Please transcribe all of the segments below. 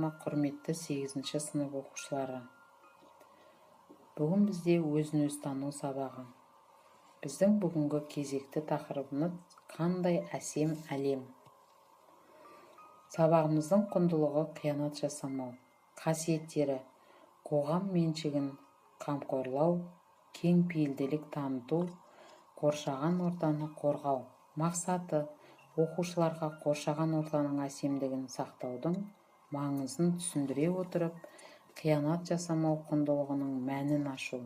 Құрметті 8-ші сынып оқушылары. Бүгін бізде өзін-өзі тану сабағы. Біздің бүгінгі кезекті тақырыбымыз қандай, әсем, әлем. Сабағымыздың құндылығы қиянат жасамау, қасиеттері қоғам меншігін қамқорлау, кеңпейілділік таныту, қоршаған ортаны қорғау. Мақсаты оқушыларға қоршаған ортаның әсемдігін сақтаудың маңызын түсіндіре отырып, қиянат жасамау құндылығының мәнін ашу.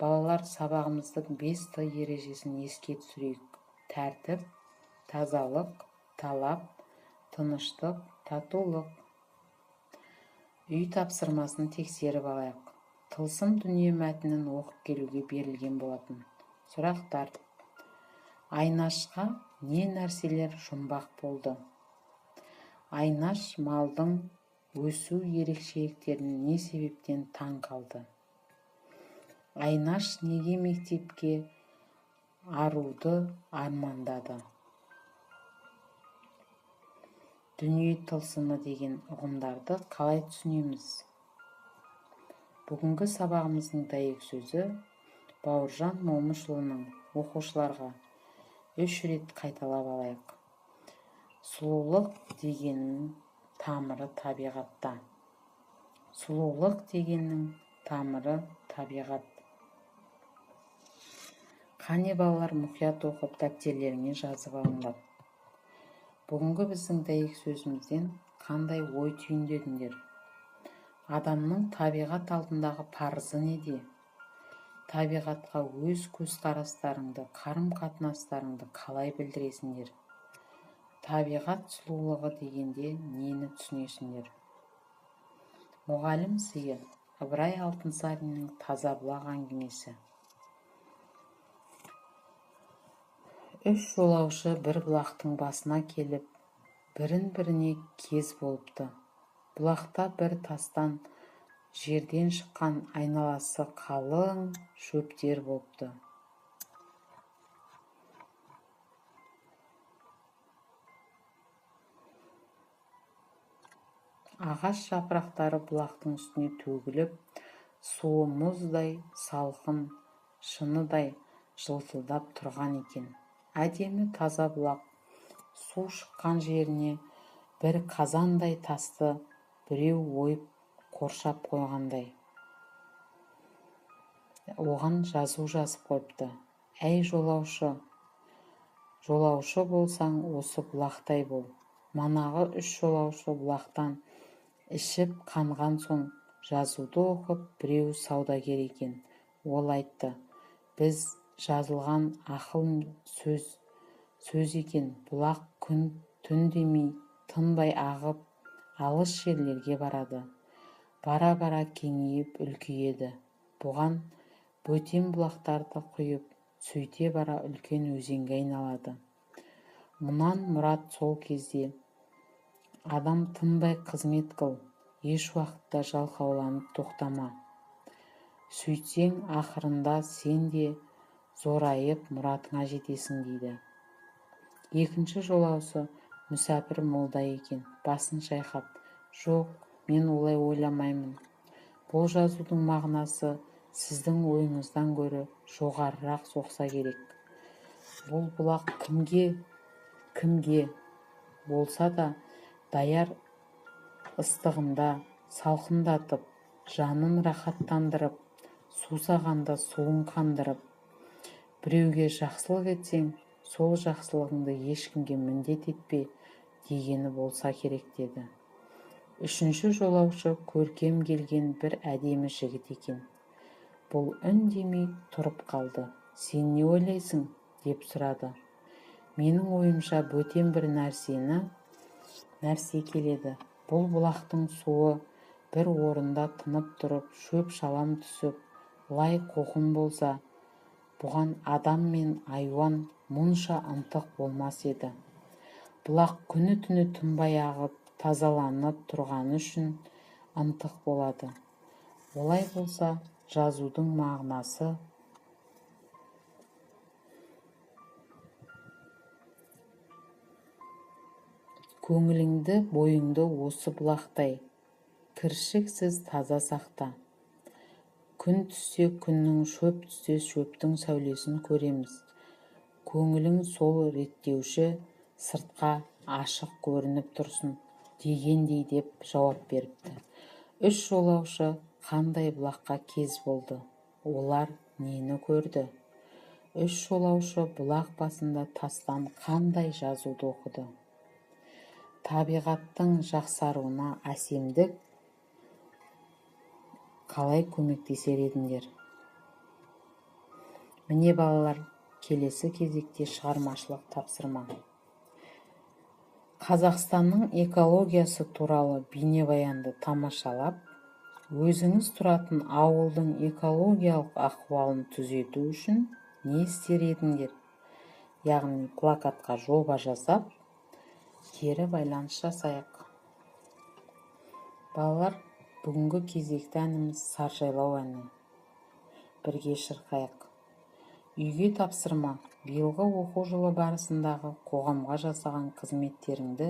Балалар, сабағымыздың 5Т ережесін еске түсірейік. Тәртіп, тазалық, талап, тыныштық, татулық. Үй тапсырмасын тексеріп алайық. Тылсым дүние мәтінін оқып келуге берілген болатын. Сұрақтар. Айнашқа не нәрселер жұмбақ болды? Айнаш малдың өсу ерекшеліктерін не себептен таң қалды? Айнаш неге мектепке аруды армандады? Дүние тылсымы деген ұғымдарды қалай түсінеміз? Бүгінгі сабағымыздың дәйек сөзі Бауыржан Момышұлының оқушыларға 3 рет қайталап алайық. Сұлулық дегеннің тамыры табиғатта. Сұлулық дегеннің тамыры табиғат. Қане балалар, мұқият оқып дәптерлеріңе жазып алыңдар. Бүгінгі біздің дәйек сөзімізден қандай ой түйіндедіңдер? Адамның табиғат алдындағы парызы неде? Табиғатқа өз көзқарастарыңды, қарым-қатынастарыңды қалай білдіресіңдер? Табиғат сұлулығы дегенде нені түсінесіңдер? Мұғалім сыйы. Ыбырай Алтынсариннің таза бұлақ әңгімесі. 3 жолаушы бір бұлақтың басына келіп, бірін-біріне кез болыпты. Бұлақта бір тастан жерден шыққан айналасы қалың шөптер болыпты. Ағаш жапырақтары бұлақтың үстіне төгіліп, суы мұздай, салқын, шыныдай жылтылдап тұрған екен. Әдемі таза бұлақ су шыққан жеріне бір қазандай тасты біреу ойып қоршап қойғандай. Оған жазу жазып қойыпты. Әй жолаушы, жолаушы болсаң осы бұлақтай бол. Манағы 3 жолаушы бұлақтан ішіп қанған соң жазуды оқып біреу саудагер екен. Ол айтты, біз жазылған ақыл сөз екен. Бұлақ күн түн демей тынбай ағып алыс жерлерге барады. Бара-бара кеңейіп үлкейеді. Бұған бөтен бұлақтарды құйып, сөйте бара үлкен өзенге айналады. Мұнан мұрат сол кезде адам тынбай қызмет қыл, еш уақытта жалқауланып тоқтама. Сөйтсең, ақырында сен де зорайып мұратыңа жетесің дейді. 2 жолаушы мүсәпір молда екен. Басын шайқап, жоқ, мен олай ойламаймын. Бұл жазудың мағынасы сіздің ойыңыздан гөрі жоғарырақ соқса керек. Бұл бұлақ кімге болса да даяр ыстығында салқындатып, жанын рахаттандырып, сусағанда суын қандырып, біреуге жақсылық етсең, сол жақсылығыңды ешкімге міндет етпе дегені болса керек деді. 3 жолаушы көркем келген бір әдемі жігіт екен. Бұл үндемей тұрып қалды. Сен не ойлайсың? Деп сұрады. Менің ойымша бөтен бір нәрсе келеді. Бұл бұлақтың суы бір орында тынып тұрып, шөп шалам түсіп, лай қоқым болса, бұған адам мен айуан мұнша ынтық болмас еді. Бұлақ күні түні тынбай ағып, тазаланып тұрғаны үшін ынтық болады. Олай болса, жазудың мағынасы Көңіліңді, бойыңды осы бұлақтай, кіршіксіз таза сақта. Күн түссе күннің, шөп түссе шөптің сәулесін көреміз. Көңілің сол реттеуші, сыртқа ашық көрініп тұрсын, дегендей деп жауап беріпті. Үш жолаушы қандай бұлаққа кез болды? Олар нені көрді? Үш жолаушы бұлақ басында тастан қандай жазуды оқыды? Табиғаттың жақсаруына әсемдік қалай көмектесер едіңдер? Міне балалар, келесі кезекте шығармашылық тапсырма. Қазақстанның экологиясы туралы бейнебаянды тамашалап, өзіңіз тұратын ауылдың экологиялық ахуалын түзету үшін не істер едіңдер? Яғни плакатқа жоба жасап, кері байланыс жасайық. Балалар, бүгінгі кезекті әніміз саржайлау әні. Бірге шырқайық. Үйге тапсырма. Биылғы оқу жылы барысындағы қоғамға жасаған қызметтеріңді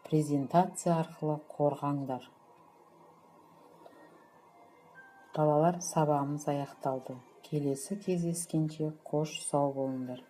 презентация арқылы қорғаңдар. Балалар, сабағымыз аяқталды. Келесі кездескенше қош сау болыңдар.